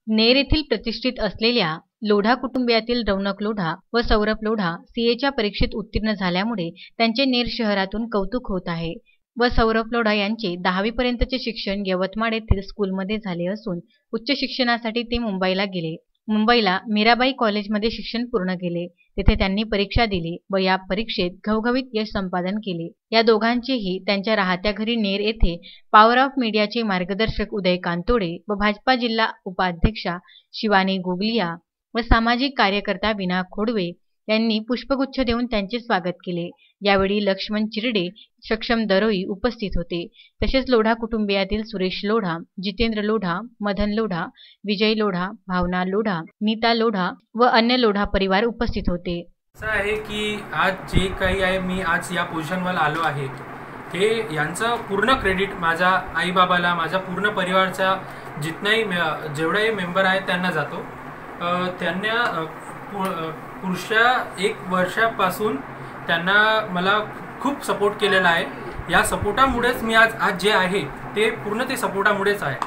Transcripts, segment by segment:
नेर येथील प्रतिष्ठित असलेल्या लोढा कुटुंबियातील रौनक लोढा व सौरभ लोढा सीएच्या परीक्षेत उत्तीर्ण झाल्यामुळे त्यांचे नेर शहरातून कौतुक होत आहे व सौरभ लोढा यांचे 10वी पर्यंतचे शिक्षण यवतमाळ येथील स्कूलमध्ये झाले असून उच्च शिक्षणासाठी ते मुंबईला मीराबाई कॉलेजमध्ये शिक्षण पूर्ण केले। तेथे त्यांनी परीक्षा दिली व या परीक्षेत घवघवीत यश संपादन केले। या दोघांचेही त्यांच्या राहत्या घरी नेर येथे पॉवर ऑफ मीडियाचे मार्गदर्शक उदय कांतोडे व भाजपा जिल्हा उपाध्यक्षा शिवानी गोगलिया व सामाजिक कार्यकर्ता विना खोडवे यांनी पुष्पगुच्छ देऊन त्यांचे स्वागत केले। यावेळी लक्ष्मण चिरडे, सक्षम दरोई उपस्थित होते। तसेच लोढा कुटुंबियातील सुरेश लोढा, जितेंद्र लोढा, मदन लोढा, विजय लोढा, भावना लोढा, नीता लोढा व अन्य लोढा परिवार उपस्थित होते। असं आहे की आज जे काही आहे मी आज या पोझिशनवर आलो आहे हे यांचं पूर्ण क्रेडिट माझ्या आई बाबाला, माझ्या पूर्ण परिवाराचा जेवढाही मेंबर आहे त्यांना जातो। त्यांना पुढच्या 1 वर्षापासून त्यांना मला खूप सपोर्ट केलेला आहे। या सपोर्टामुळेच मी आज जे आहे ते पूर्ण ते सपोर्टामुळेच आहे।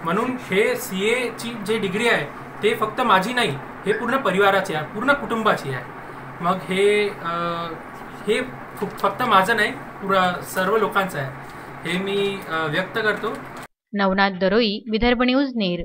म्हणून हे सीए ची जे डिग्री आहे ते फक्त माझी नाही, हे पूर्ण परिवाराची आहे, पूर्ण कुटुंबाची आहे। मग हे फक्त माझं नाही, पुरा सर्व लोकांचं आहे हे मी व्यक्त करतो। नवनाथ दरोई, विदर्भ न्यूज, नेर।